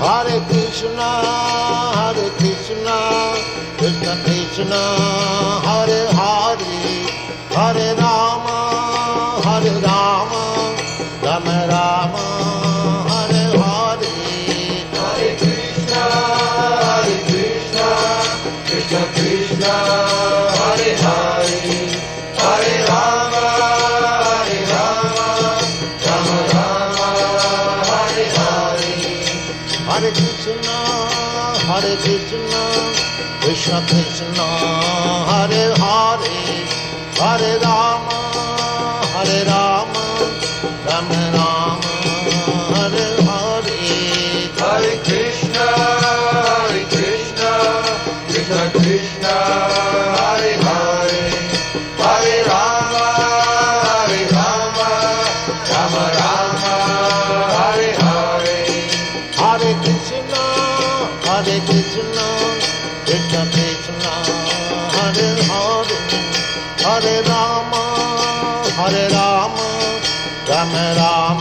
Hare Krishna, Krishna Krishna, Hare Hare, Hare Rama, Rama Rama, Hare Hare. Hare Krishna, Krishna Krishna, Hare Hare, Hare Rama, Rama Rama, Hare Hare. Hare Krishna, Krishna Krishna, Hare Hare, Hare Rama, Rama Rama, Hare Hare. Hare Krishna, Krishna Krishna, Hare Hare, Hare Rama, Rama Rama, Hare Hare. Hare Krishna, Krishna Krishna, Hare Hare, Hare Rama, Rama Rama.